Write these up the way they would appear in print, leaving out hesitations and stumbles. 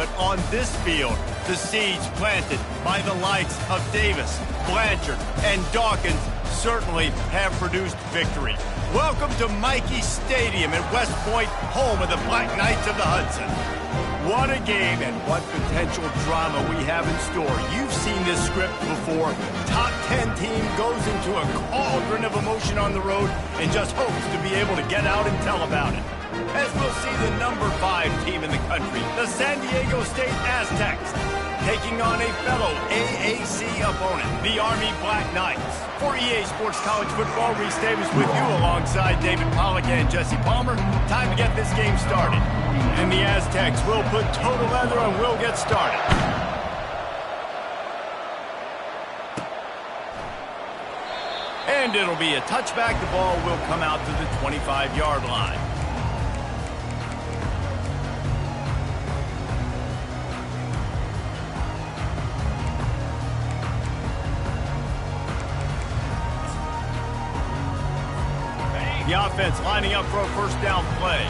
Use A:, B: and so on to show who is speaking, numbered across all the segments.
A: But on this field, the seeds planted by the likes of Davis, Blanchard, and Dawkins certainly have produced victory. Welcome to Michie Stadium in West Point, home of the Black Knights of the Hudson. What a game and what potential drama we have in store. You've seen this script before. Top 10 team goes into a cauldron of emotion on the road and just hopes to be able to get out and tell about it. As we'll see the number 5 team in the country, the San Diego State Aztecs, taking on a fellow AAC opponent, the Army Black Knights. For EA Sports College Football, Reese Davis with you alongside David Pollack and Jesse Palmer. Time to get this game started. And the Aztecs will put total leather and we'll get started. And it'll be a touchback. The ball will come out to the 25-yard line. The offense lining up for a first down play.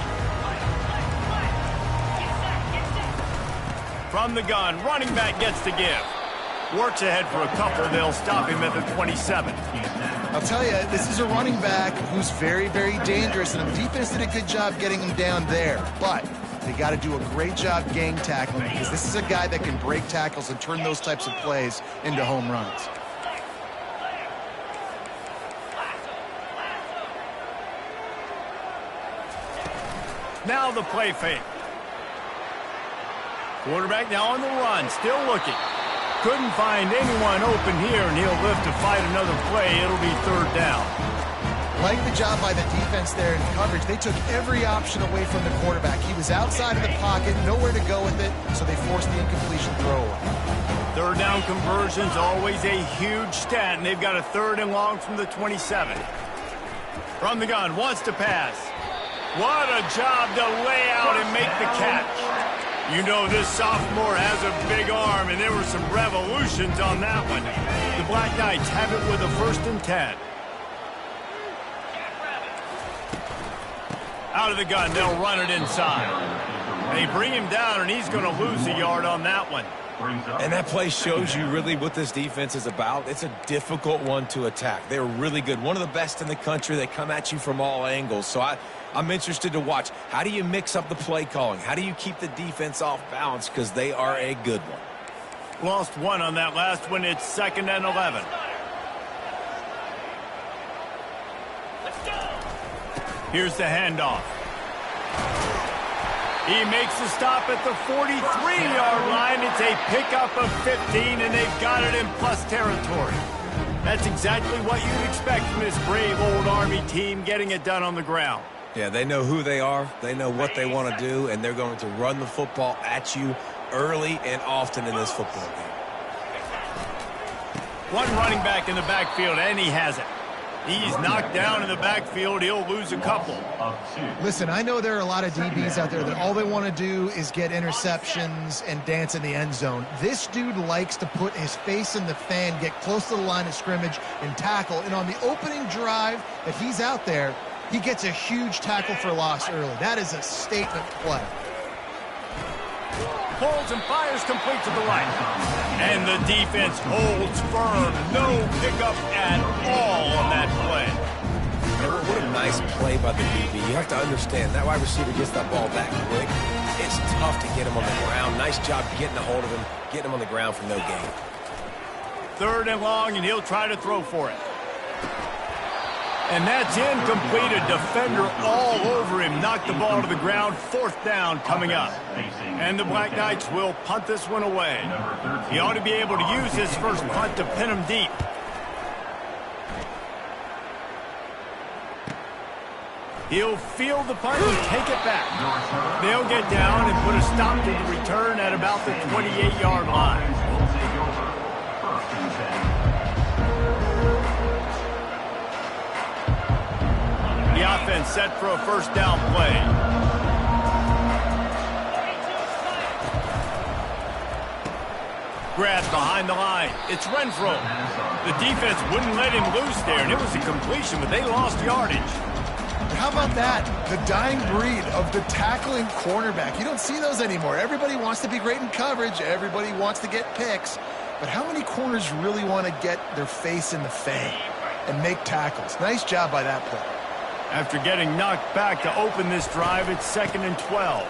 A: From the gun, running back gets to give. Works ahead for a couple. They'll stop him at the 27.
B: I'll tell you, this is a running back who's very, very dangerous, and the defense did a good job getting him down there. But they got to do a great job gang tackling, because this is a guy that can break tackles and turn those types of plays into home runs.
A: Now the play fake. Quarterback now on the run, still looking. Couldn't find anyone open here, and he'll live to fight another play. It'll be third down.
B: Like the job by the defense there in coverage. They took every option away from the quarterback. He was outside of the pocket, nowhere to go with it, so they forced the incompletion throwaway.
A: Third down conversion's always a huge stat, and they've got a 3rd and long from the 27. From the gun, wants to pass. What a job to lay out and make the catch. You know this sophomore has a big arm, and there were some revolutions on that one. The Black Knights have it with a 1st and 10. Out of the gun, they'll run it inside. They bring him down, and he's going to lose a yard on that one.
C: And that play shows you really what this defense is about. It's a difficult one to attack. They're really good. One of the best in the country. They come at you from all angles. So I'm interested to watch. How do you mix up the play calling? How do you keep the defense off balance? Because they are a good one.
A: Lost one on that last one. It's 2nd and 11. Here's the handoff. He makes the stop at the 43-yard line. It's a pickup of 15, and they've got it in plus territory. That's exactly what you'd expect from this brave old Army team, getting it done on the ground.
C: Yeah, they know who they are. They know what they want to do, and they're going to run the football at you early and often in this football game.
A: One running back in the backfield, and he has it. He's knocked down in the backfield. He'll lose a couple.
B: Listen, I know there are a lot of DBs out there that all they want to do is get interceptions and dance in the end zone. This dude likes to put his face in the fan, get close to the line of scrimmage, and tackle. And on the opening drive that he's out there, he gets a huge tackle for loss early. That is a statement play.
A: Pulls and fires complete to the right. And the defense holds firm. No pickup at all on that play.
C: What a nice play by the DB. You have to understand, that wide receiver gets that ball back quick. It's tough to get him on the ground. Nice job getting a hold of him, getting him on the ground for no gain.
A: 3rd and long, and he'll try to throw for it. And that's incomplete. A defender all over him. Knocked the ball to the ground. 4th down coming up. And the Black Knights will punt this one away. He ought to be able to use his first punt to pin him deep. He'll field the punt and take it back. They'll get down and put a stop to the return at about the 28-yard line. The offense set for a first down play. Grabbed behind the line. It's Renfro. The defense wouldn't let him loose there, and it was a completion, but they lost yardage.
B: How about that? The dying breed of the tackling cornerback. You don't see those anymore. Everybody wants to be great in coverage. Everybody wants to get picks. But how many corners really want to get their face in the fan and make tackles? Nice job by that player.
A: After getting knocked back to open this drive, it's 2nd and 12.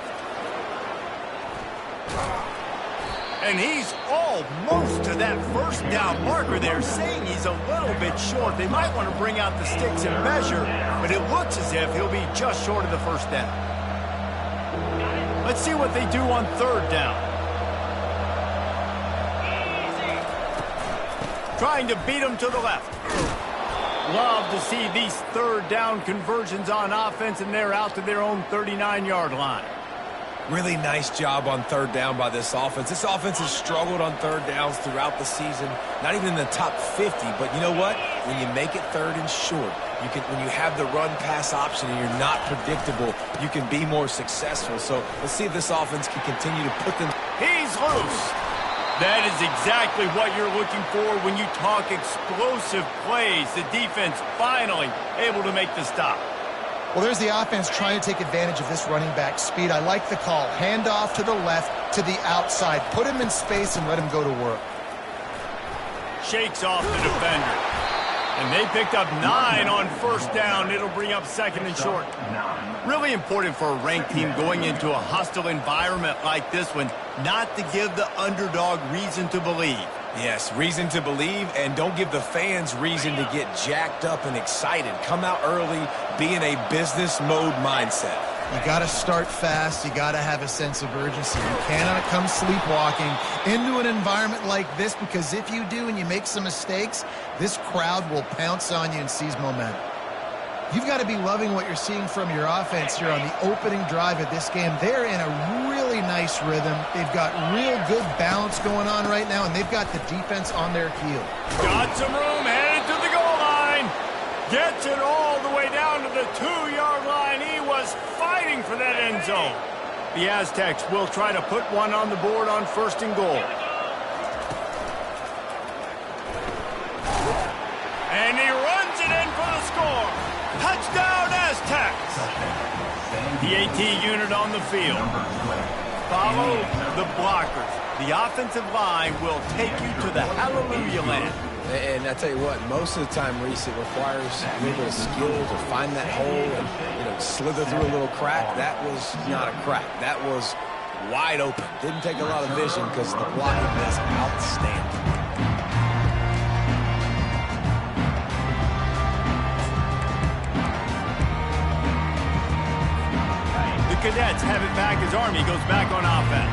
A: And he's almost to that first down marker there, saying he's a little bit short. They might want to bring out the sticks and measure, but it looks as if he'll be just short of the first down. Let's see what they do on 3rd down. Trying to beat him to the left. Love to see these 3rd down conversions on offense, and they're out to their own 39-yard line.
C: Really nice job on 3rd down by this offense. This offense has struggled on 3rd downs throughout the season, not even in the top 50. But you know what? When you make it 3rd and short, when you have the run-pass option and you're not predictable, you can be more successful. So let's see if this offense can continue to put them.
A: He's loose. That is exactly what you're looking for when you talk explosive plays. The defense finally able to make the stop.
B: Well, there's the offense trying to take advantage of this running back speed. I like the call. Hand off to the left, to the outside. Put him in space and let him go to work.
A: Shakes off the defender. And they picked up 9 on 1st down. It'll bring up 2nd and short. Really important for a ranked team going into a hostile environment like this one, not to give the underdog reason to believe.
C: Yes, reason to believe, and don't give the fans reason to get jacked up and excited. Come out early, be in a business mode mindset.
B: You got to start fast. You got to have a sense of urgency. You cannot come sleepwalking into an environment like this, because if you do and you make some mistakes, this crowd will pounce on you and seize momentum. You've got to be loving what you're seeing from your offense here on the opening drive of this game. They're in a really nice rhythm. They've got real good balance going on right now, and they've got the defense on their heel.
A: Got some room, headed to the goal line. Gets it all the way down to the 2-yard line. He was fighting for that end zone. The Aztecs will try to put one on the board on 1st and goal. And he runs it in for the score. Touchdown, Aztecs! The AT unit on the field. Follow the blockers. The offensive line will take you to the hallelujah land.
C: And I tell you what, most of the time, Reese, it requires a little bit of skill to find that hole and slither through a little crack. That was not a crack. That was wide open. Didn't take a lot of vision because the blocking is outstanding.
A: Cadets have it back as Army goes back on offense.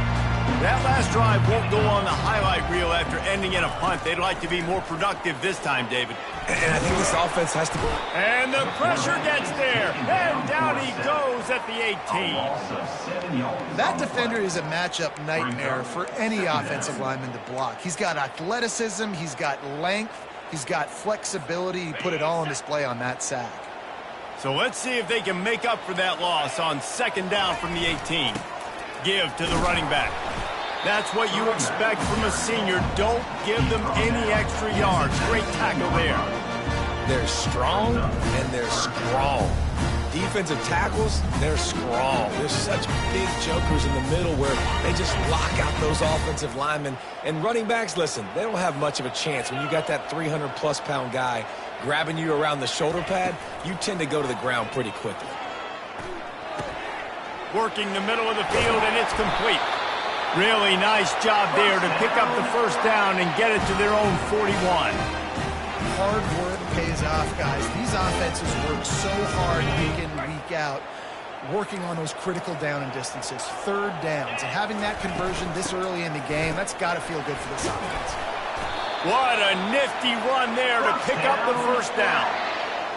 A: That last drive won't go on the highlight reel after ending in a punt. They'd like to be more productive this time, David.
C: And I think this offense has to go.
A: And the pressure gets there. And down he goes at the 18.
B: That defender is a matchup nightmare for any offensive lineman to block. He's got athleticism. He's got length. He's got flexibility. He put it all on display on that sack.
A: So let's see if they can make up for that loss on 2nd down from the 18. Give to the running back. That's what you expect from a senior. Don't give them any extra yards. Great tackle there.
C: They're strong and they're strong. Defensive tackles, they're strong. There's such big jokers in the middle where they just lock out those offensive linemen. And running backs, listen, they don't have much of a chance. When you got that 300-plus pound guy grabbing you around the shoulder pad, you tend to go to the ground pretty quickly.
A: Working the middle of the field, and it's complete. Really nice job there to pick up the 1st down and get it to their own 41.
B: Hard work pays off, guys. These offenses work so hard week in, week out, working on those critical down and distances, 3rd downs. And having that conversion this early in the game, that's got to feel good for this offense.
A: What a nifty run there to pick up the 1st down.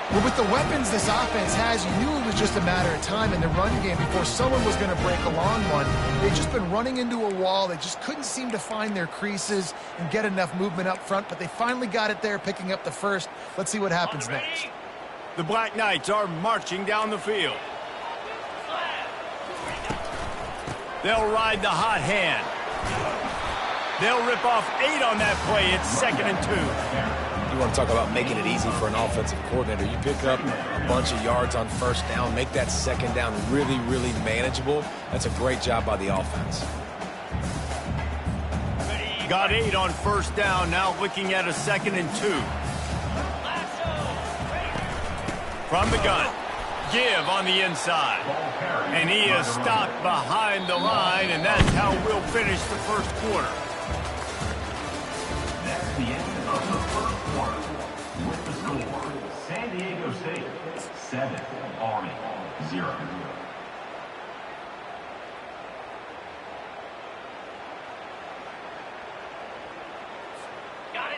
B: Well, with the weapons this offense has, you knew it was just a matter of time in the run game before someone was going to break a long one. They've just been running into a wall. They just couldn't seem to find their creases and get enough movement up front, but they finally got it there, picking up the 1st. Let's see what happens next.
A: The Black Knights are marching down the field. They'll ride the hot hand. They'll rip off 8 on that play. It's 2nd and 2.
C: You want to talk about making it easy for an offensive coordinator. You pick up a bunch of yards on first down, make that second down really, really manageable. That's a great job by the offense.
A: Got 8 on first down, now looking at a 2nd and 2. From the gun, give on the inside. And he is stopped behind the line, and that's how we'll finish the first quarter.
D: That's the end of the first quarter. With the score, San Diego State 7, Army 0.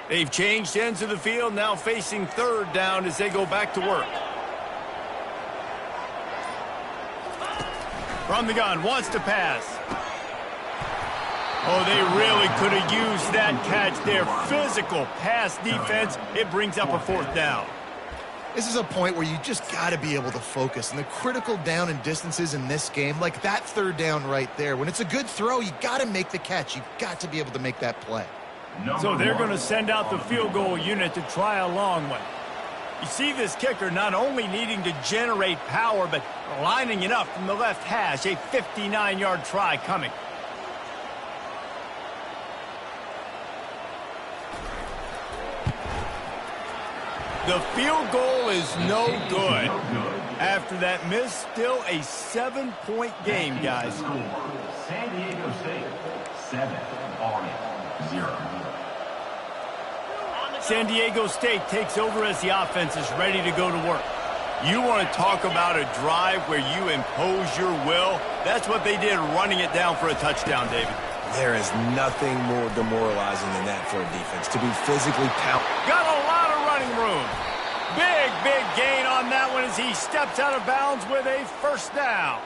A: They've changed ends of the field, now facing 3rd down as they go back to work. From the gun, wants to pass. Oh, they really could have used that catch there. Physical pass defense. It brings up a 4th down.
B: This is a point where you just got to be able to focus. And the critical down and distances in this game, like that 3rd down right there, when it's a good throw, you got to make the catch. You've got to be able to make that play.
A: So they're going to send out the field goal unit to try a long one. You see this kicker not only needing to generate power, but lining it up from the left hash. A 59-yard try coming. The field goal is no good. After that miss, still a 7-point game, guys.
D: San Diego State 7, Army 0.
A: San Diego State takes over as the offense is ready to go to work. You want to talk about a drive where you impose your will? That's what they did, running it down for a touchdown, David.
C: There is nothing more demoralizing than that for a defense, to be physically pounded.
A: Got a lot of running room. Big gain on that one as he steps out of bounds with a 1st down.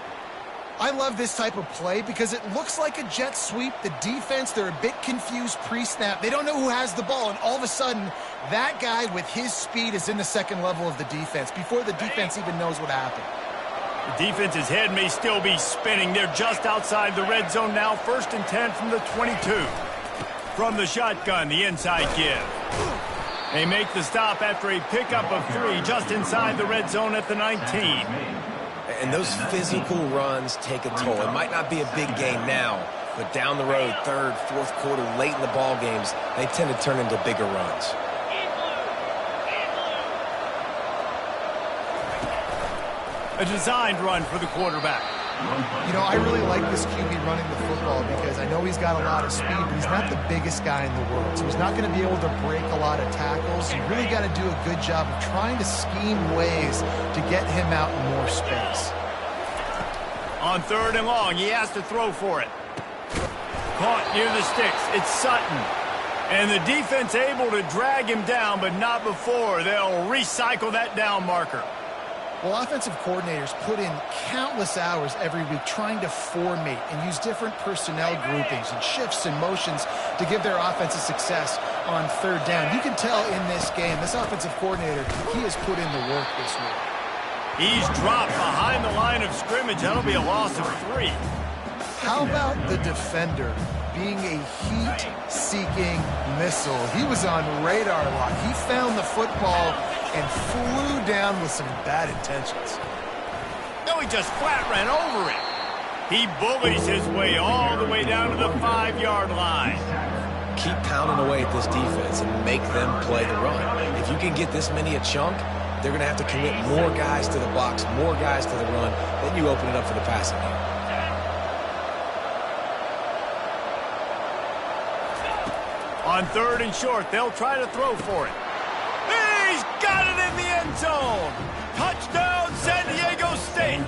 B: I love this type of play because it looks like a jet sweep. The defense, they're a bit confused pre-snap. They don't know who has the ball, and all of a sudden, that guy with his speed is in the 2nd level of the defense before the defense even knows what happened.
A: The defense's head may still be spinning. They're just outside the red zone now. 1st and 10 from the 22. From the shotgun, the inside give. They make the stop after a pickup of 3 just inside the red zone at the 19.
C: And those physical runs take a toll. It might not be a big game now, but down the road, 3rd, 4th quarter, late in the ball games, they tend to turn into bigger runs.
A: A designed run for the quarterback.
B: You know, I really like this QB running the football because I know he's got a lot of speed, but he's not the biggest guy in the world. So he's not going to be able to break a lot of tackles. You really got to do a good job of trying to scheme ways to get him out in more space.
A: On 3rd and long, he has to throw for it. Caught near the sticks. It's Sutton. And the defense able to drag him down, but not before. They'll recycle that down marker.
B: Well, offensive coordinators put in countless hours every week trying to formate and use different personnel groupings and shifts and motions to give their offensive success on 3rd down. You can tell in this game, this offensive coordinator, he has put in the work this week.
A: He's dropped behind the line of scrimmage. That'll be a loss of 3.
B: How about the defender being a heat-seeking missile? He was on radar lock. He found the football and flew down with some bad intentions.
A: No, he just flat ran over it. He bullies his way all the way down to the 5-yard line.
C: Keep pounding away at this defense and make them play the run. If you can get this many a chunk, they're going to have to commit more guys to the box, more guys to the run. Then you open it up for the passing game.
A: On 3rd and short, they'll try to throw for it. He's got it in the end zone. Touchdown, San Diego State.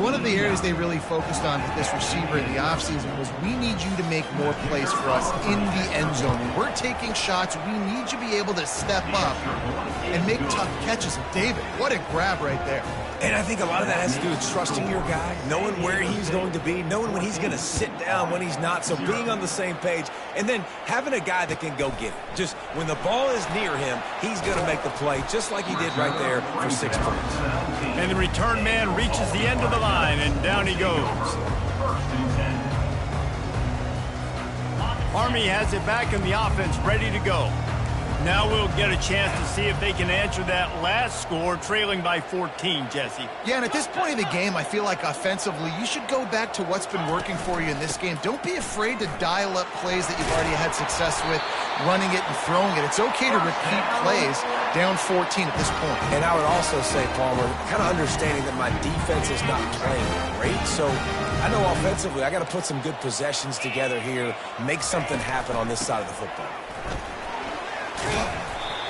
B: One of the areas they really focused on with this receiver in the offseason was we need you to make more plays for us in the end zone. When we're taking shots, we need you to be able to step up and make tough catches. And David, what a grab right there.
C: And I think a lot of that has to do with trusting your guy, knowing where he's going to be, knowing when he's going to sit down, when he's not, so being on the same page, and then having a guy that can go get it. Just when the ball is near him, he's going to make the play, just like he did right there for 6 points.
A: And the return man reaches the end of the line, and down he goes. Army has it back in the offense, ready to go. Now we'll get a chance to see if they can answer that last score, trailing by 14, Jesse.
B: Yeah, and at this point in the game, I feel like offensively, you should go back to what's been working for you in this game. Don't be afraid to dial up plays that you've already had success with, running it and throwing it. It's okay to repeat plays down 14 at this point.
C: And I would also say, Palmer, kind of understanding that my defense is not playing great, so I know offensively I got to put some good possessions together here, make something happen on this side of the football.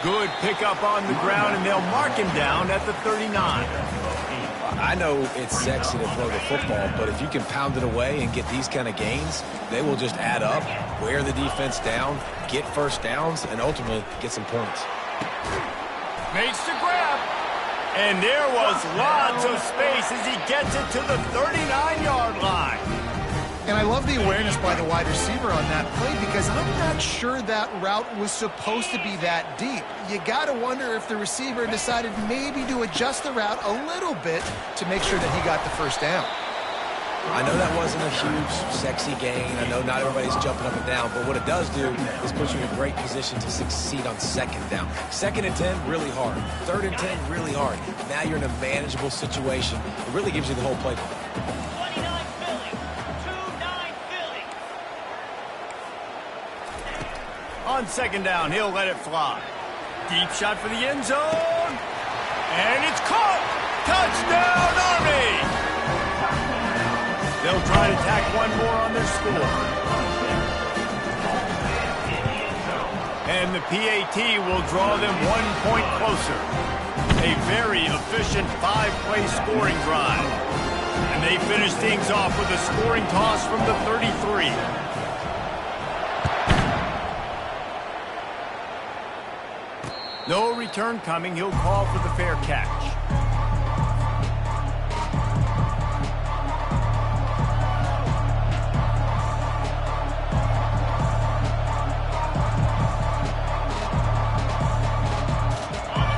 A: Good pickup on the ground, and they'll mark him down at the 39.
C: I know it's sexy to throw the football, but if you can pound it away and get these kind of gains, they will just add up, wear the defense down, get first downs, and ultimately get some points.
A: Makes the grab. And there was lots of space as he gets it to the 39-yard line.
B: And I love the awareness by the wide receiver on that play because I'm not sure that route was supposed to be that deep. You got to wonder if the receiver decided maybe to adjust the route a little bit to make sure that he got the first down.
C: I know that wasn't a huge, sexy gain. I know not everybody's jumping up and down, but what it does do is put you in a great position to succeed on second down. Second and 10, really hard. Third and 10, really hard. Now you're in a manageable situation. It really gives you the whole playbook.
A: On second down, he'll let it fly. Deep shot for the end zone. And it's caught! Touchdown, Army! They'll try to tack one more on their score. And the PAT will draw them 1 point closer. A very efficient 5-play scoring drive. And they finish things off with a scoring toss from the 33. No return coming. He'll call for the fair catch.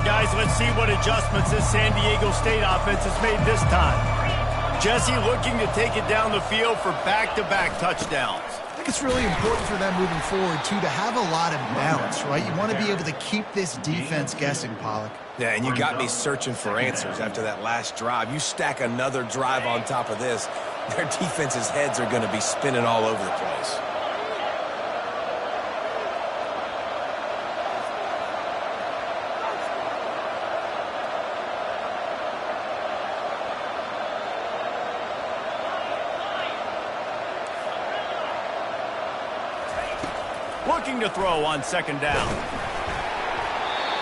A: Guys, let's see what adjustments this San Diego State offense has made this time. Jesse looking to take it down the field for back-to-back touchdowns.
B: It's really important for them moving forward, too, to have a lot of balance, right? You want to be able to keep this defense guessing, Pollock.
C: Yeah, and you got me searching for answers after that last drive. You stack another drive on top of this, their defense's heads are going to be spinning all over the place.
A: Looking to throw on second down.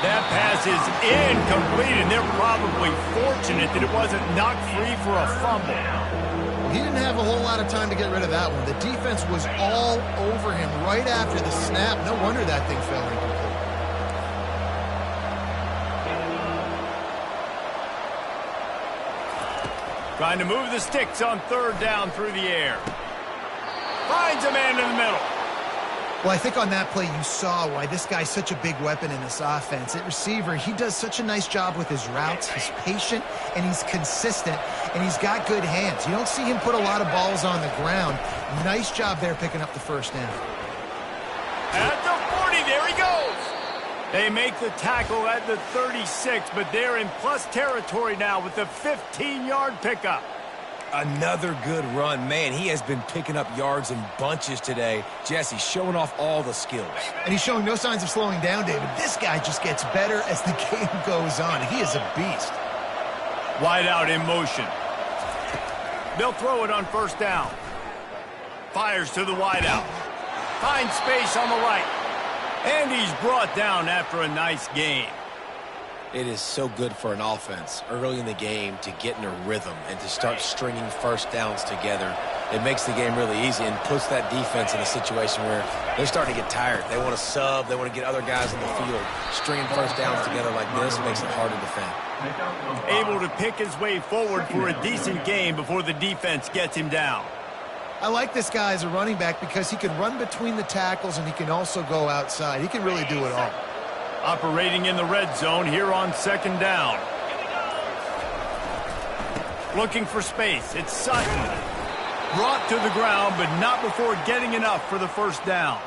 A: That pass is incomplete, and they're probably fortunate that it wasn't knocked free for a fumble.
B: He didn't have a whole lot of time to get rid of that one. The defense was all over him right after the snap. No wonder that thing fell incomplete.
A: Trying to move the sticks on third down through the air. Finds a man in the middle.
B: Well, I think on that play you saw why this guy's such a big weapon in this offense. At receiver, he does such a nice job with his routes. He's patient, and he's consistent, and he's got good hands. You don't see him put a lot of balls on the ground. Nice job there picking up the first down.
A: At the 40, there he goes. They make the tackle at the 36, but they're in plus territory now with the 15-yard pickup.
C: Another good run. Man, he has been picking up yards in bunches today. Jesse showing off all the skills.
B: And he's showing no signs of slowing down, David. This guy just gets better as the game goes on. He is a beast.
A: Wide out in motion. They'll throw it on first down. Fires to the wide out. Finds space on the right. And he's brought down after a nice game.
C: It is so good for an offense early in the game to get in a rhythm and to start stringing first downs together. It makes the game really easy and puts that defense in a situation where they're starting to get tired. They want to sub. They want to get other guys in the field. Stringing first downs together like this makes it hard to defend.
A: Able to pick his way forward for a decent game before the defense gets him down.
B: I like this guy as a running back because he can run between the tackles and he can also go outside. He can really do it all.
A: Operating in the red zone here on second down. Looking for space. It's Sutton. Brought to the ground, but not before getting enough for the first down.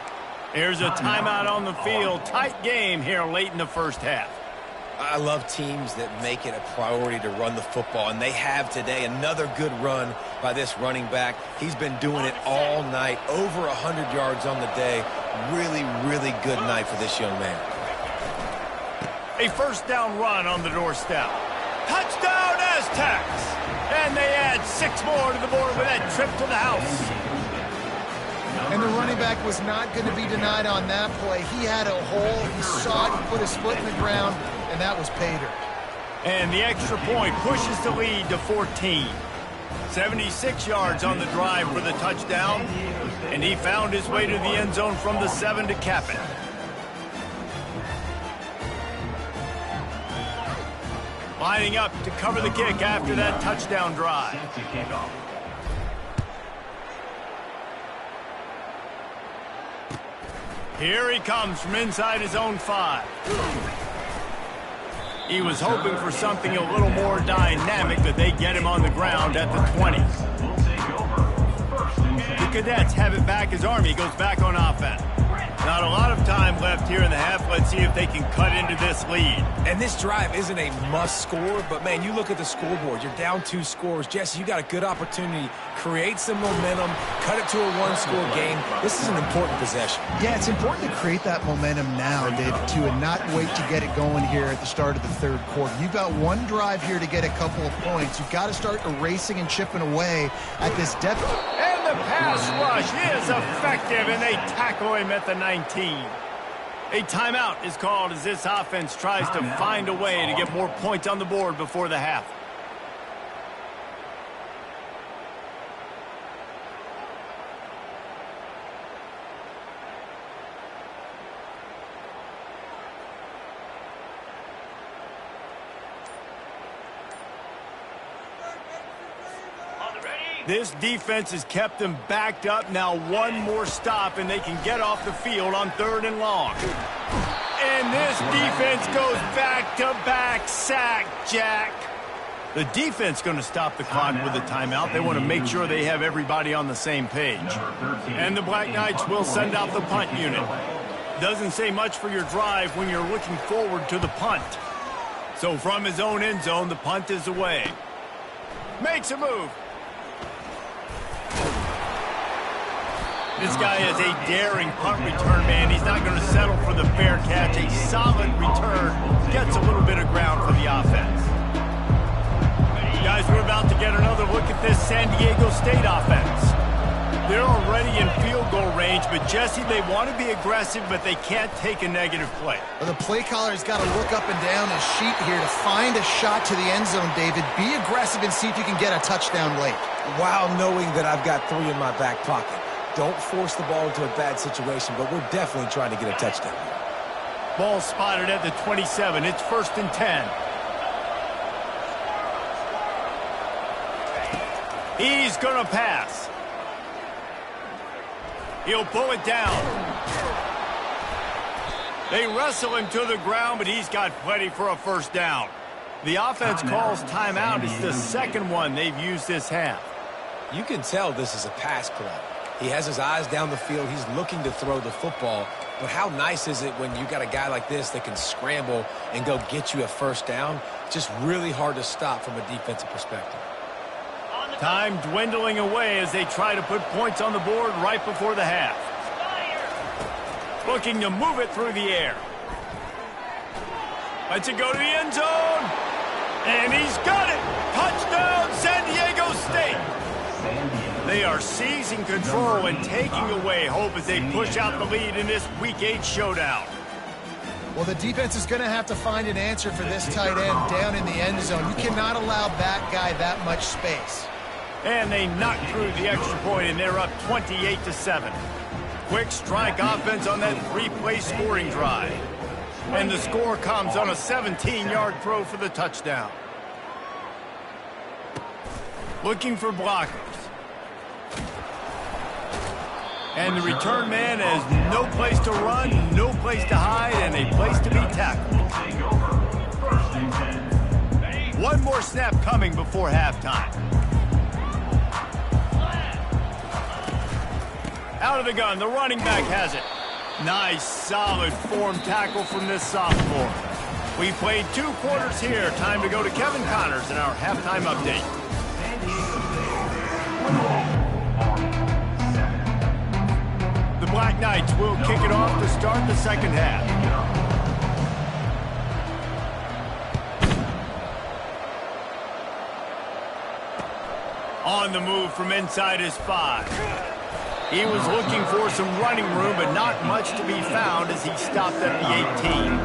A: Here's a timeout on the field. Tight game here late in the first half.
C: I love teams that make it a priority to run the football, and they have today. Another good run by this running back. He's been doing it all night, over 100 yards on the day. Really, really good night for this young man.
A: A first down run on the doorstep. Touchdown Aztecs! And they add 6 more to the board with that trip to the house.
B: And the running back was not going to be denied on that play. He had a hole, he saw it, he put his foot in the ground, and that was pay dirt.
A: And the extra point pushes the lead to 14. 76 yards on the drive for the touchdown, and he found his way to the end zone from the 7 to cap it. Lining up to cover the kick after that touchdown drive. Here he comes from inside his own 5. He was hoping for something a little more dynamic, but they get him on the ground at the 20. The Cadets have it back as Army goes back on offense. Not a lot of time left here in the half. Let's see if they can cut into this lead.
C: And this drive isn't a must score, but, man, you look at the scoreboard. You're down 2 scores. Jesse, you got a good opportunity. Create some momentum. Cut it to a 1-score game. This is an important possession.
B: Yeah, it's important to create that momentum now, David, too, and not wait to get it going here at the start of the third quarter. You've got one drive here to get a couple of points. You've got to start erasing and chipping away at this depth.
A: The pass rush is effective, and they tackle him at the 19. A timeout is called as this offense tries to find a way to get more points on the board before the half. This defense has kept them backed up. Now one more stop, and they can get off the field on 3rd and long. And this defense goes back-to-back sack, Jack. The defense going to stop the clock with a timeout. They want to make sure they have everybody on the same page. And the Black Knights will send out the punt unit. Doesn't say much for your drive when you're looking forward to the punt. So from his own end zone, the punt is away. Makes a move. This guy is a daring punt return man. He's not going to settle for the fair catch. A solid return. Gets a little bit of ground for the offense. Guys, we're about to get another look at this San Diego State offense. They're already in field goal range, but Jesse, they want to be aggressive, but they can't take a negative play.
B: Well, the play caller's got to look up and down his sheet here to find a shot to the end zone, David. Be aggressive and see if you can get a touchdown late.
C: While knowing that I've got 3 in my back pocket. Don't force the ball into a bad situation, but we're definitely trying to get a touchdown.
A: Ball spotted at the 27. It's 1st and 10. He's going to pass. He'll pull it down. They wrestle him to the ground, but he's got plenty for a first down. The offense calls timeout. It's the second one they've used this half.
C: You can tell this is a pass play. He has his eyes down the field. He's looking to throw the football. But how nice is it when you got a guy like this that can scramble and go get you a first down? Just really hard to stop from a defensive perspective.
A: Time dwindling away as they try to put points on the board right before the half. Looking to move it through the air. Lets it go to the end zone. And he's got it. Touchdown, San Diego State. They are seizing control and taking away hope as they push out the lead in this Week 8 showdown.
B: Well, the defense is going to have to find an answer for this tight end down in the end zone. You cannot allow that guy that much space.
A: And they knock through the extra point, and they're up 28-7. Quick strike offense on that 3-play scoring drive. And the score comes on a 17-yard throw for the touchdown. Looking for blockers. And the return man has no place to run, no place to hide, and a place to be tackled. One more snap coming before halftime. Out of the gun, the running back has it. Nice, solid form tackle from this sophomore. We played 2 quarters here. Time to go to Kevin Connors in our halftime update. The Black Knights will kick it off to start the second half. On the move from inside his 5. He was looking for some running room, but not much to be found as he stopped at the 18.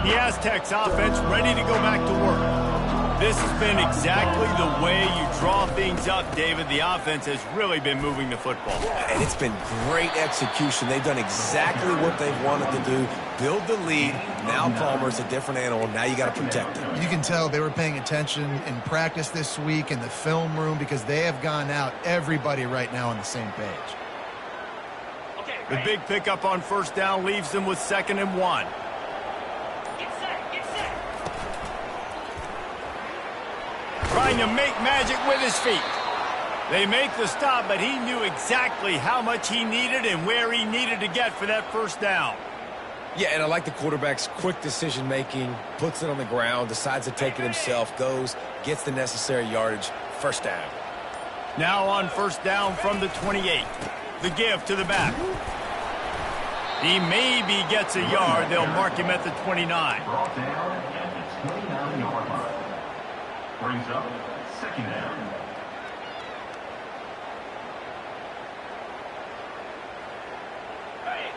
A: The Aztecs offense ready to go back to work. This has been exactly the way you draw things up, David. The offense has really been moving the football.
C: And it's been great execution. They've done exactly what they've wanted to do. Build the lead. Now Palmer's a different animal. Now you got to protect him.
B: You can tell they were paying attention in practice this week in the film room because they have gone out, everybody right now on the same page.
A: The big pickup on first down leaves them with 2nd and 1. Trying to make magic with his feet. They make the stop, but he knew exactly how much he needed and where he needed to get for that first down.
C: Yeah, and I like the quarterback's quick decision-making, puts it on the ground, decides to take it himself, goes, gets the necessary yardage, first down.
A: Now on first down from the 28. The give to the back. He maybe gets a yard. They'll mark him at the 29.
D: Brought down at the 29-yard line. Brings up 2nd down.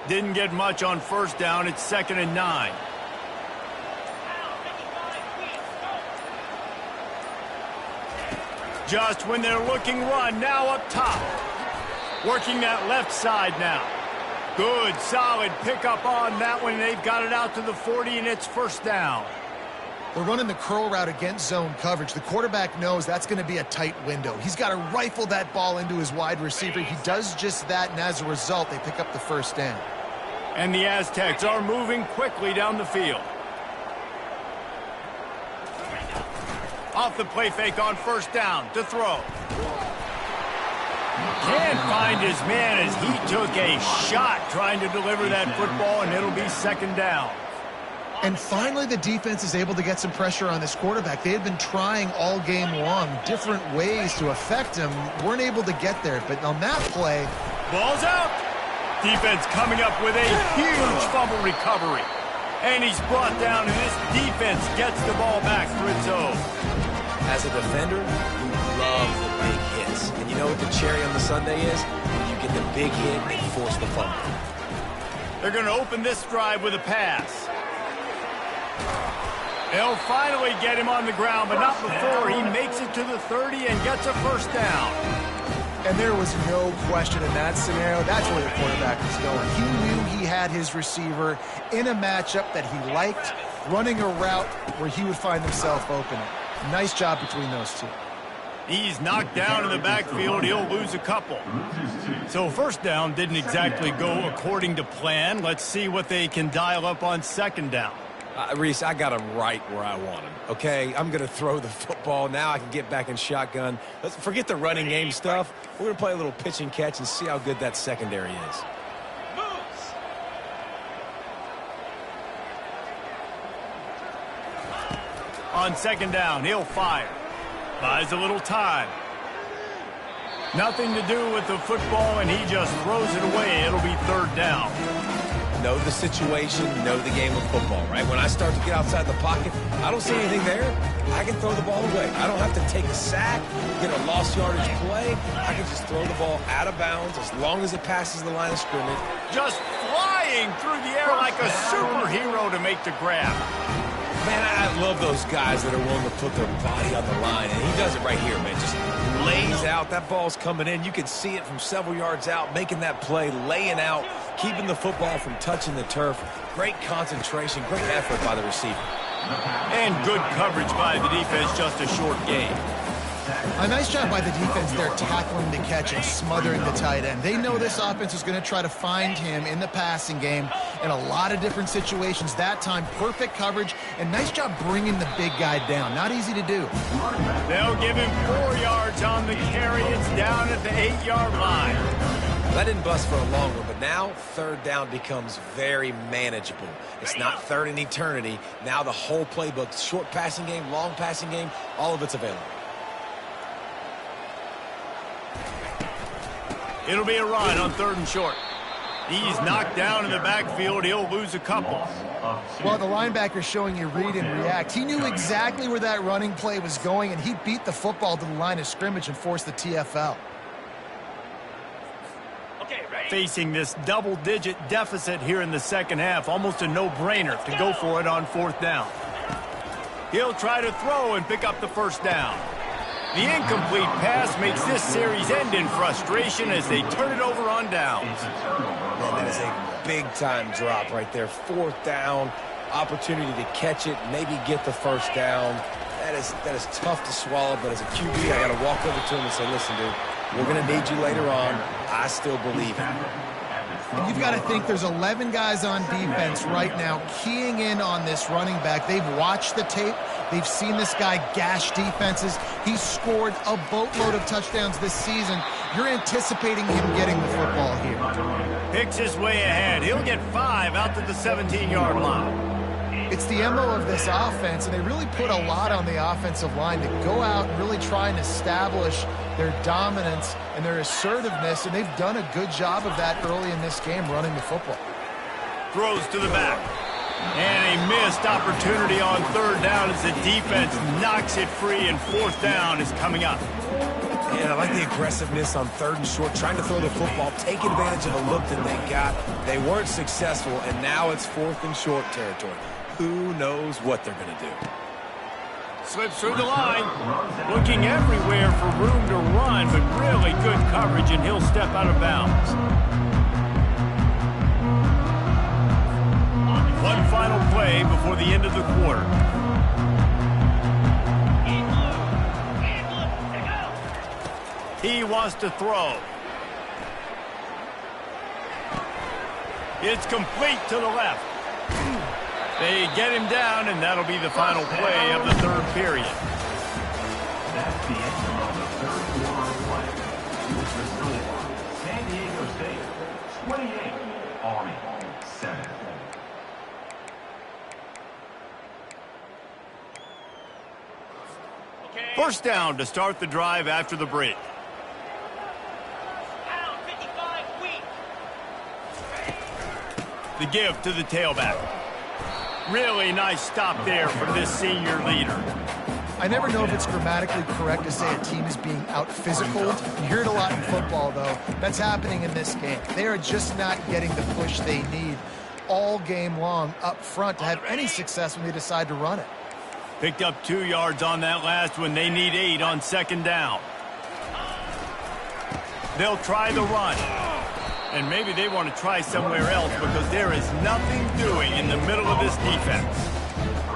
A: Didn't get much on first down. It's 2nd and 9. Just when they're looking run, now up top. Working that left side now. Good, solid pickup on that one. They've got it out to the 40, and it's first down.
B: They're running the curl route against zone coverage. The quarterback knows that's going to be a tight window. He's got to rifle that ball into his wide receiver. He does just that, and as a result, they pick up the first down.
A: And the Aztecs are moving quickly down the field. Off the play fake on first down to throw. Can't find his man as he took a shot trying to deliver that football, and it'll be 2nd down.
B: And finally, the defense is able to get some pressure on this quarterback. They had been trying all game long different ways to affect him. Weren't able to get there, but on that play...
A: Ball's out. Defense coming up with a huge fumble recovery. And he's brought down, and this defense gets the ball back for its own.
C: As a defender, you love the big hits. And you know what the cherry on the sundae is? When you get the big hit and force the fumble.
A: They're going to open this drive with a pass. They'll finally get him on the ground, but not before he makes it to the 30 and gets a first down.
B: And there was no question in that scenario. That's where the quarterback was going. He knew he had his receiver in a matchup that he liked, running a route where he would find himself open. Nice job between those two.
A: He's knocked down in the backfield. He'll lose a couple. So first down didn't exactly go according to plan. Let's see what they can dial up on 2nd down.
C: Reese, I got him right where I want him, okay? I'm going to throw the football. Now I can get back in shotgun. Let's forget the running game stuff. We're going to play a little pitch and catch and see how good that secondary is.
A: On 2nd down, he'll fire. Buys a little time. Nothing to do with the football, and he just throws it away. It'll be 3rd down.
C: Know the situation, know the game of football, right? When I start to get outside the pocket, I don't see anything there. I can throw the ball away. I don't have to take a sack, get a lost yardage play. I can just throw the ball out of bounds as long as it passes the line of scrimmage.
A: Just flying through the air like a superhero to make the grab.
C: Man, I love those guys that are willing to put their body on the line, and he does it right here, man. Just lays out. That ball's coming in. You can see it from several yards out, making that play, laying out, keeping the football from touching the turf. Great concentration, great effort by the receiver.
A: And good coverage by the defense, just a short gain.
B: A nice job by the defense there, tackling the catch and smothering the tight end. They know this offense is going to try to find him in the passing game in a lot of different situations. That time, perfect coverage, and nice job bringing the big guy down. Not easy to do.
A: They'll give him 4 yards on the carry. It's down at the 8-yard line.
C: That didn't bust for a long one, but now third down becomes very manageable. It's not third in eternity. Now the whole playbook, short passing game, long passing game, all of it's available.
A: It'll be a run on 3rd and short. He's knocked down in the backfield. He'll lose a couple.
B: Well, the linebacker's showing you read and react. He knew exactly where that running play was going, and he beat the football to the line of scrimmage and forced the TFL.
A: Facing this double-digit deficit here in the second half, almost a no-brainer to go for it on 4th down. He'll try to throw and pick up the 1st down. The incomplete pass makes this series end in frustration as they turn it over on downs.
C: Man, that is a big-time drop right there. 4th down, opportunity to catch it, maybe get the 1st down. That is tough to swallow, but as a QB, I got to walk over to him and say, listen, dude, we're going to need you later on. I still believe it.
B: And you've got to think there's 11 guys on defense right now keying in on this running back. They've watched the tape. They've seen this guy gash defenses. He's scored a boatload of touchdowns this season. You're anticipating him getting the football here.
A: Picks his way ahead. He'll get 5 out to the 17-yard line.
B: It's the MO of this offense, and they really put a lot on the offensive line to go out and really try and establish their dominance and their assertiveness, and they've done a good job of that early in this game running the football.
A: Throws to the back. And a missed opportunity on 3rd down as the defense knocks it free, and 4th down is coming up.
C: And I like the aggressiveness on 3rd and short, trying to throw the football, take advantage of a look that they got. They weren't successful, and now it's 4th and short territory. Who knows what they're going to do?
A: Slips through the line, looking everywhere for room to run, but really good coverage, and he'll step out of bounds. One final play before the end of the quarter. He wants to throw. It's complete to the left. They get him down, and that'll be the final play of the 3rd period.
D: That's the end of the 3rd quarter of play. With the score, San Diego State 28, Army 7.
A: First down to start the drive after the break. The give to the tailback. Really nice stop there from this senior leader.
B: I never know if it's grammatically correct to say a team is being out-physicaled. You hear it a lot in football, though. That's happening in this game. They are just not getting the push they need all game long up front to have any success when they decide to run it.
A: Picked up 2 yards on that last one. They need 8 on 2nd down. They'll try the run. And maybe they want to try somewhere else because there is nothing doing in the middle of this defense.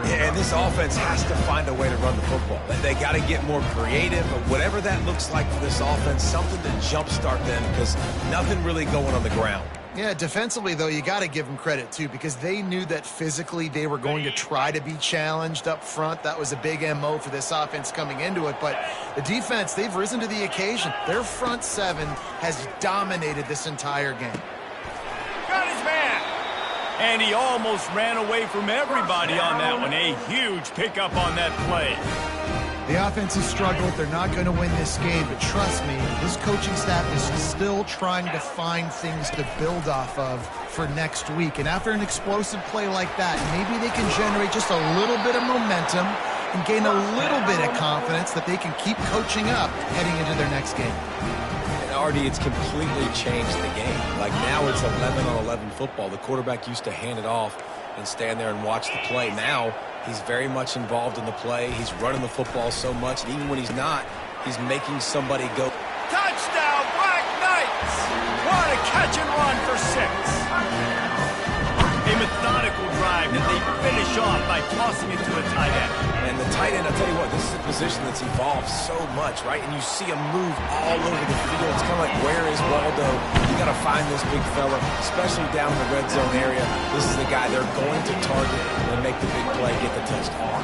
C: Yeah, and this offense has to find a way to run the football. They got to get more creative, but whatever that looks like for this offense, something to jumpstart them because nothing really going on the ground.
B: Yeah, defensively, though, you got to give them credit, too, because they knew that physically they were going to try to be challenged up front. That was a big MO for this offense coming into it. But the defense, they've risen to the occasion. Their front 7 has dominated this entire game.
A: Got his man. And he almost ran away from everybody on that one. A huge pickup on that play.
B: The offense has struggled. They're not going to win this game, but trust me, this coaching staff is still trying to find things to build off of for next week. And after an explosive play like that, maybe they can generate just a little bit of momentum and gain a little bit of confidence that they can keep coaching up heading into their next game.
C: And Artie, it's completely changed the game. Like now it's 11-on-11 football. The quarterback used to hand it off and stand there and watch the play. Now he's very much involved in the play. He's running the football so much, and even when he's not, he's making somebody go.
A: Touchdown, Black Knights! What a catch and run for 6. A methodical drive that they finish off by tossing it to a tight end.
C: And the tight end, I'll tell you what, this is a position that's evolved so much, right? And you see him move all over the field. It's kind of like, where is Waldo? You got to find this big fella, especially down in the red zone area. This is the guy they're going to target and make the big play, get the touchdown.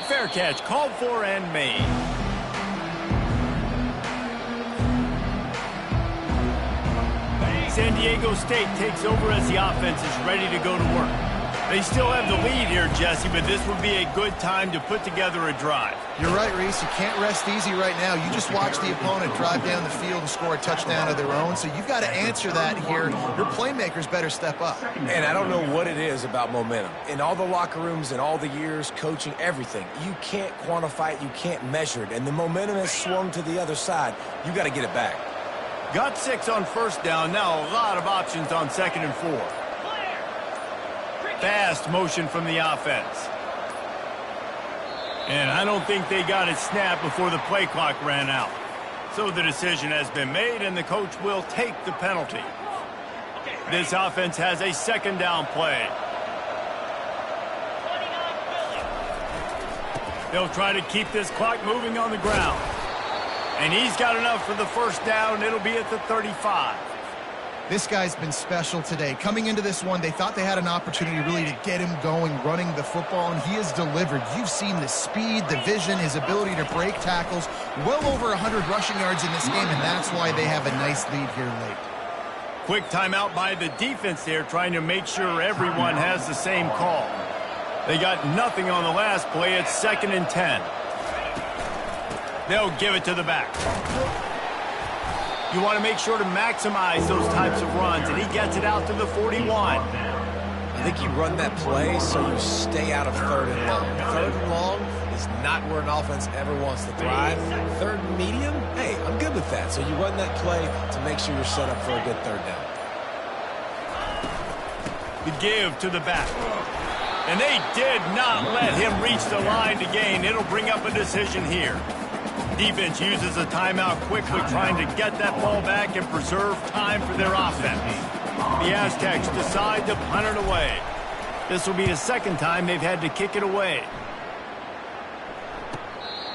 A: Fair catch, called for and made. San Diego State takes over as the offense is ready to go to work. They still have the lead here, Jesse, but this would be a good time to put together a drive.
B: You're right, Reese. You can't rest easy right now. You just watch the opponent drive down the field and score a touchdown of their own, so you've got to answer that here. Your playmakers better step up.
C: And I don't know what it is about momentum. In all the locker rooms, in all the years, coaching, everything, you can't quantify it, you can't measure it, and the momentum has swung to the other side. You got to get it back.
A: Got 6 on first down. Now a lot of options on 2nd and 4. Fast motion from the offense. And I don't think they got it snapped before the play clock ran out. So the decision has been made, and the coach will take the penalty. This offense has a 2nd down play. They'll try to keep this clock moving on the ground. And he's got enough for the first down. It'll be at the 35.
B: This guy's been special today. Coming into this one, they thought they had an opportunity really to get him going, running the football, and he has delivered. You've seen the speed, the vision, his ability to break tackles. Well over 100 rushing yards in this game, and that's why they have a nice lead here late.
A: Quick timeout by the defense there, trying to make sure everyone has the same call. They got nothing on the last play. It's 2nd and 10. They'll give it to the back. You want to make sure to maximize those types of runs, and he gets it out to the 41.
C: I think you run that play so you stay out of 3rd and long. 3rd and long is not where an offense ever wants to thrive. 3rd and medium, hey, I'm good with that. So you run that play to make sure you're set up for a good 3rd down.
A: The give to the back. And they did not let him reach the line to gain. It'll bring up a decision here. Defense uses a timeout quickly, trying to get that ball back and preserve time for their offense. The Aztecs decide to punt it away. This will be the 2nd time they've had to kick it away.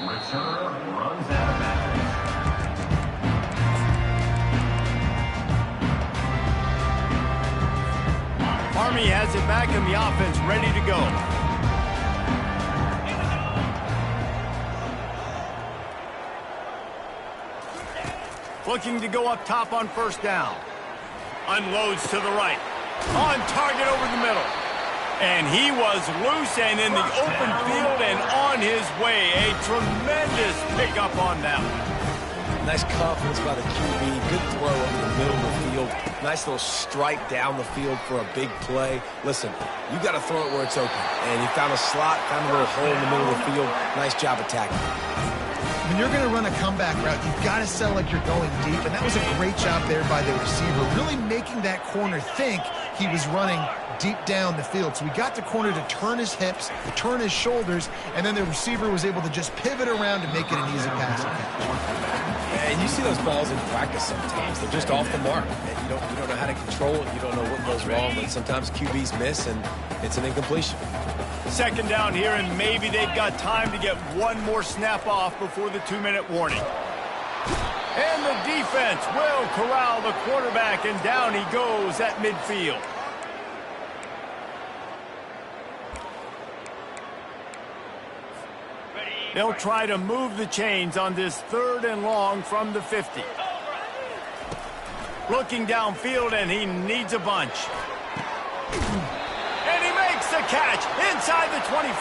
D: Returner runs out of bounds.
A: Army has it back and the offense ready to go. Looking to go up top on first down. Unloads to the right. On target over the middle. And he was loose and in the open field and on his way. A tremendous pickup on them.
C: Nice confidence by the QB. Good throw over the middle of the field. Nice little strike down the field for a big play. Listen, you got to throw it where it's open. And he found a slot, found a little hole in the middle of the field. Nice job attacking.
B: When you're going to run a comeback route, you've got to sell like you're going deep, and that was a great job there by the receiver, really making that corner think he was running deep down the field. So we got the corner to turn his hips, turn his shoulders, and then the receiver was able to just pivot around and make it an easy pass and catch.
C: And you see those balls in practice sometimes. They're just off the mark. And you don't know how to control it. You don't know what goes wrong, but sometimes QBs miss, and it's an incompletion.
A: 2nd down here, and maybe they've got time to get one more snap off before the 2-minute warning. And the defense will corral the quarterback, and down he goes at midfield. They'll try to move the chains on this 3rd and long from the 50. Looking downfield, and he needs a bunch. And he makes the catch inside the 25.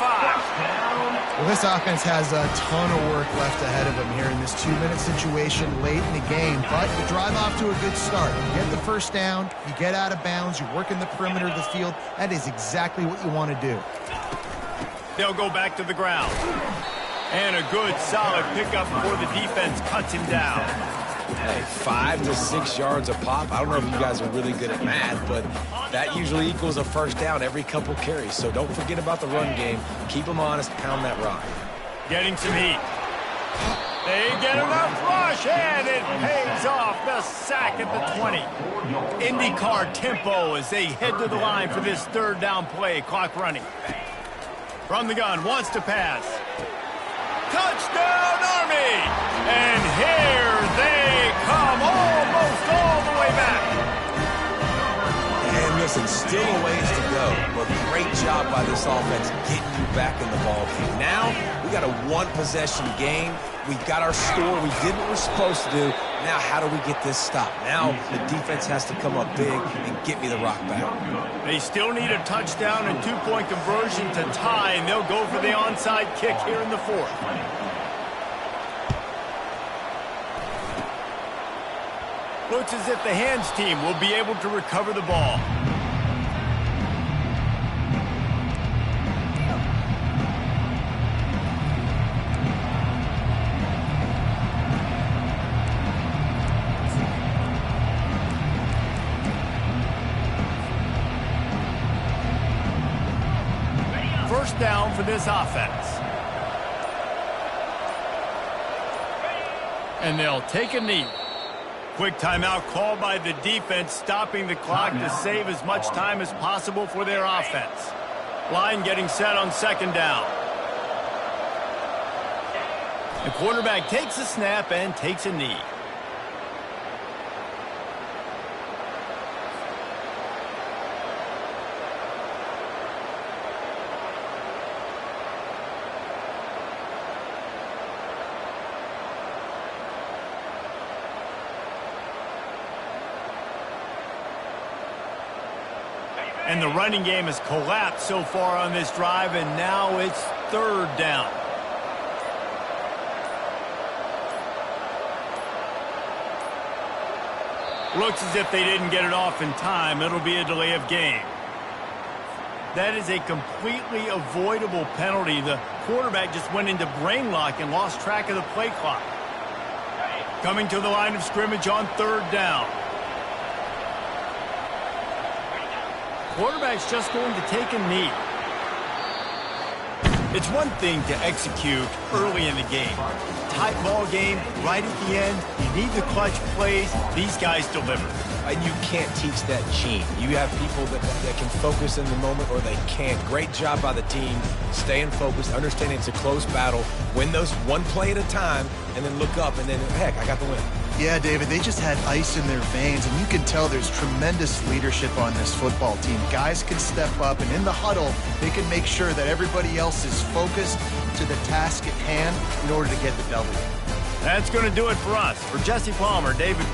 B: Well, this offense has a ton of work left ahead of them here in this 2-minute situation late in the game. But you drive off to a good start. You get the first down, you get out of bounds, you work in the perimeter of the field. That is exactly what you want to do.
A: They'll go back to the ground. And a good, solid pickup before the defense cuts him down.
C: Hey, 5 to 6 yards a pop. I don't know if you guys are really good at math, but that usually equals a first down every couple carries. So don't forget about the run game. Keep them honest, pound that rock.
A: Getting some heat. They get enough rush, and it pays off. The sack at the 20. IndyCar tempo as they head to the line for this third down play. Clock running. From the gun, wants to pass. Touchdown, Army! And here they come, almost all the way back.
C: And listen, still a ways to go, but great job by this offense getting you back in the ball game. Now, we got a one-possession game. We got our score. We did what we're supposed to do. Now, how do we get this stopped? Now, the defense has to come up big and get me the rock back.
A: They still need a touchdown and two-point conversion to tie, and they'll go for the onside kick here in the fourth. Looks as if the hands team will be able to recover the ball. First down for this offense. And they'll take a knee. Quick timeout called by the defense, stopping the clock to save as much time as possible for their offense. Line getting set on second down. The quarterback takes a snap and takes a knee. And the running game has collapsed so far on this drive, and now it's third down. Looks as if they didn't get it off in time. It'll be a delay of game. That is a completely avoidable penalty. The quarterback just went into brain lock and lost track of the play clock. Coming to the line of scrimmage on third down. Quarterback's just going to take a knee. It's one thing to execute early in the game. Tight ball game, right at the end, you need the clutch plays. These guys deliver.
C: And you can't teach that gene. You have people that can focus in the moment or they can't. Great job by the team, staying focused, understanding it's a close battle, win those one play at a time, and then look up, and then, heck, I got the win.
B: Yeah, David, they just had ice in their veins, and you can tell there's tremendous leadership on this football team. Guys can step up, and in the huddle, they can make sure that everybody else is focused to the task at hand in order to get the W.
A: That's going to do it for us. For Jesse Palmer, David